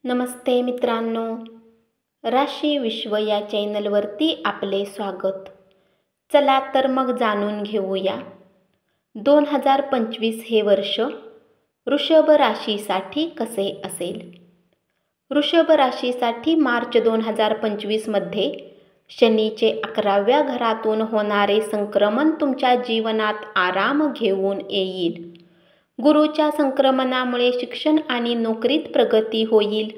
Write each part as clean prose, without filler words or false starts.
नमस्ते मित्रांनो, राशी विश्व या चॅनलवरती आपले स्वागत. चला तर मग जाणून घेऊया 2025 हे वर्ष वृषभ राशीसाठी कसे असेल. वृषभ राशीसाठी मार्च 2025 मध्ये शनीचे 11व्या घरातून होणारे संक्रमण तुमच्या जीवनात आराम घेऊन येईल. गुरुच्या संक्रमणामुळे शिक्षण आणि नोकरीत प्रगती होईल.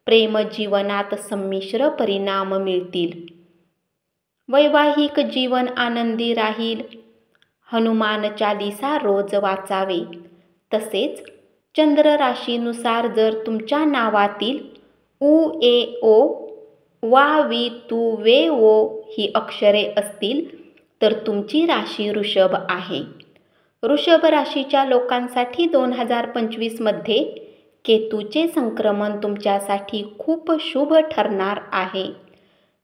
प्रेम जीवनात संमिश्र परिणाम मिळतील. वैवाहिक जीवन आनंदी राहील. हनुमान चालीसा रोज वाचावे. तसेच चंद्र राशीनुसार जर तुमच्या नावातील उ ए ओ वा वी तू वे ओ ही अक्षरे असतील तर तुमची राशी वृषभ आहे. वृषभ राशीच्या लोकांसाठी 2025 मध्ये केतूचे संक्रमण तुमच्यासाठी खूप शुभ ठरणार आहे,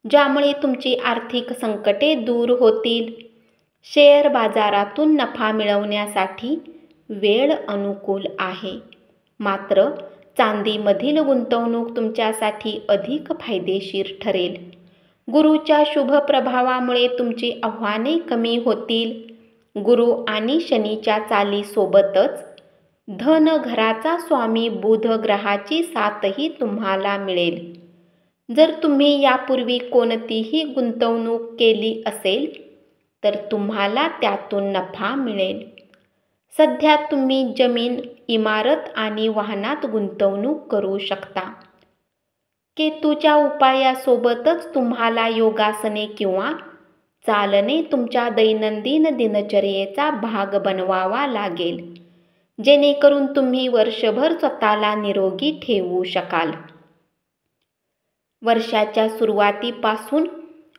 ज्यामुळे तुमची आर्थिक संकटे दूर होतील. शेअर बाजारातून नफा मिळवण्यासाठी वेळ अनुकूल आहे. मात्र चांदीमधील गुंतवणूक तुमच्यासाठी अधिक फायदेशीर ठरेल. गुरुच्या शुभ प्रभावामुळे तुमची आव्हाने कमी होतील. गुरु आणि शनीच्या चालीसोबतच धन घराचा स्वामी बुध ग्रहाची साथही तुम्हाला मिळेल. जर तुम्ही यापूर्वी कोणतीही गुंतवणूक केली असेल तर तुम्हाला त्यातून नफा मिळेल. सध्या तुम्ही जमीन, इमारत आणि वाहनात गुंतवणूक करू शकता. केतूच्या उपायासोबतच तुम्हाला योगासने किंवा चालणे तुमच्या दैनंदिन दिनचर्येचा भाग बनवावा लागेल, जेणेकरून तुम्ही वर्षभर स्वतःला निरोगी ठेवू शकाल. वर्षाच्या सुरुवातीपासून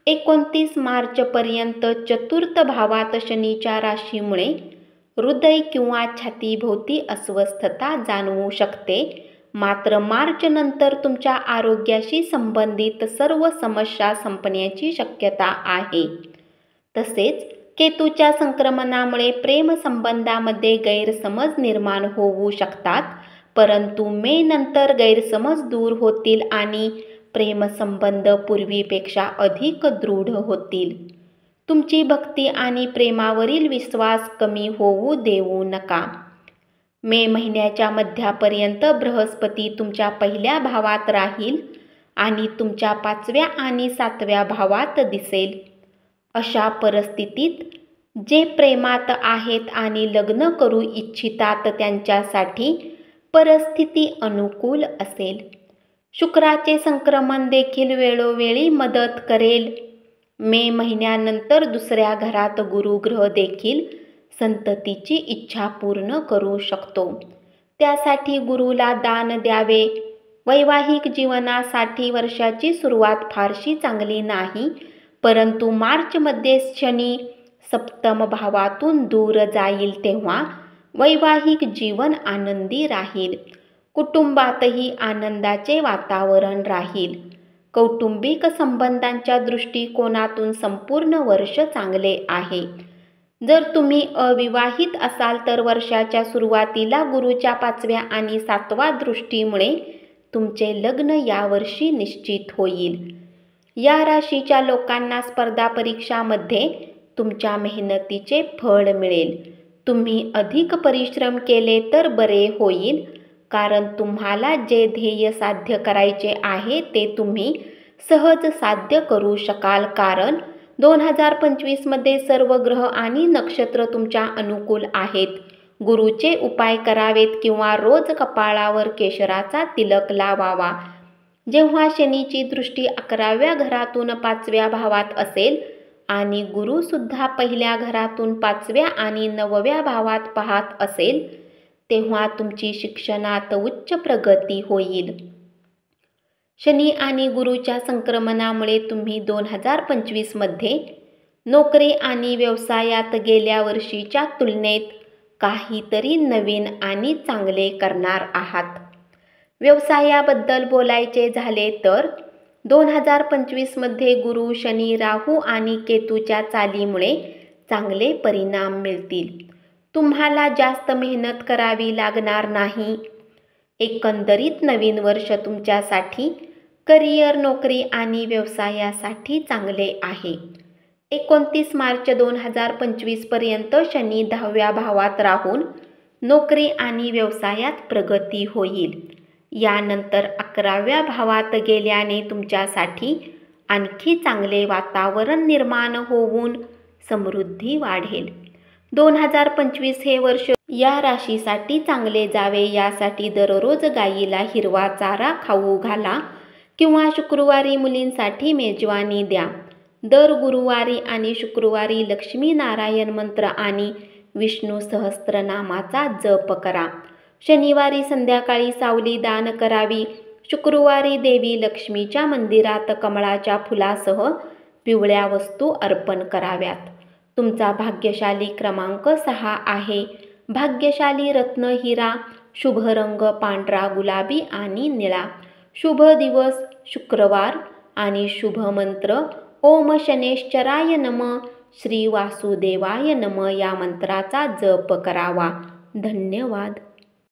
29 मार्चपर्यंत चतुर्थ भावात शनीच्या राशीमुळे हृदय किंवा छातीभोवती अस्वस्थता जाणवू शकते. मात्र मार्च नंतर तुमच्या आरोग्याशी संबंधित सर्व समस्या संपण्याची शक्यता आहे. तसेच केतूच्या संक्रमणामुळे प्रेमसंबंधामध्ये गैरसमज निर्माण होऊ शकतात, परंतु मे नंतर गैरसमज दूर होतील आणि प्रेमसंबंध पूर्वीपेक्षा अधिक दृढ होतील. तुमची भक्ती आणि प्रेमावरील विश्वास कमी होऊ देऊ नका. मे महिन्याच्या मध्यापर्यंत बृहस्पती तुमच्या पहिल्या भावात राहील आणि तुमच्या 5व्या आणि 7व्या भावात दिसेल. अशा परिस्थितीत जे प्रेमात आहेत आणि लग्न करू इच्छितात त्यांच्यासाठी परिस्थिती अनुकूल असेल. शुक्राचे संक्रमण देखील वेळोवेळी मदत करेल. मे महिन्यानंतर दुसऱ्या घरात गुरुग्रह देखील संततीची इच्छा पूर्ण करू शकतो. त्यासाठी गुरुला दान द्यावे. वैवाहिक जीवनासाठी वर्षाची सुरुवात फारशी चांगली नाही, परंतु मार्चमध्ये शनी सप्तम भावातून दूर जाईल तेव्हा वैवाहिक जीवन आनंदी राहील. कुटुंबातही आनंदाचे वातावरण राहील. कौटुंबिक संबंधांच्या दृष्टिकोनातून संपूर्ण वर्ष चांगले आहे. जर तुम्ही अविवाहित असाल तर वर्षाच्या सुरुवातीला गुरुच्या 5व्या आणि 7व्या दृष्टीमुळे तुमचे लग्न यावर्षी निश्चित होईल. या राशीच्या लोकांना स्पर्धा परीक्षामध्ये तुमच्या मेहनतीचे फळ मिळेल. तुम्ही अधिक परिश्रम केले तर बरे होईल, कारण तुम्हाला जे ध्येय साध्य करायचे आहे ते तुम्ही सहज साध्य करू शकाल. कारण 2025 मध्ये सर्व ग्रह आणि नक्षत्र तुमच्या अनुकूल आहेत. गुरुचे उपाय करावेत किंवा रोज कपाळावर केशराचा तिलक लावावा. जेव्हा शनीची दृष्टी 11व्या घरातून 5व्या भावात असेल आणि गुरु सुद्धा पहिल्या घरातून 5व्या आणि 9व्या भावात पाहत असेल, तेव्हा तुमची शिक्षणात उच्च प्रगती होईल. शनी आणि गुरुच्या संक्रमणामुळे तुम्ही 2025 मध्ये नोकरी आणि व्यवसायात गेल्या वर्षीच्या तुलनेत काहीतरी नवीन आणि चांगले करणार आहात. व्यवसायाबद्दल बोलायचे झाले तर 2025 मध्ये गुरु, शनी, राहू आणि केतूच्या चालीमुळे चांगले परिणाम मिळतील. तुम्हाला जास्त मेहनत करावी लागणार नाही. एकंदरीत नवीन वर्ष तुमच्यासाठी करिअर, नोकरी आणि व्यवसायासाठी चांगले आहे. 29 मार्च 2025 पर्यंत शनी 10व्या भावात राहून नोकरी आणि व्यवसायात प्रगती होईल. यानंतर 11व्या भावात गेल्याने तुमच्यासाठी आणखी चांगले वातावरण निर्माण होऊन समृद्धी वाढेल. 2025 हे वर्ष या राशीसाठी चांगले जावे यासाठी दररोज गायीला हिरवा चारा खाऊ घाला किंवा शुक्रवारी मुलींसाठी मेजवानी द्या. दर गुरुवारी आणि शुक्रवारी लक्ष्मी नारायण मंत्र आणि विष्णू सहस्त्रनामाचा जप करा. शनिवारी संध्याकाळी सावली दान करावी. शुक्रवारी देवी लक्ष्मीच्या मंदिरात कमळाच्या फुलासह पिवळ्या वस्तू अर्पण कराव्यात. तुमचा भाग्यशाली क्रमांक 6 आहे. भाग्यशाली रत्न हिरा. शुभ रंग पांढरा, गुलाबी आणि निळा. शुभ दिवस शुक्रवार आणि शुभ मंत्र ओम शनेश्चराय नमः, श्री वासुदेवाय नमः या मंत्राचा जप करावा. धन्यवाद.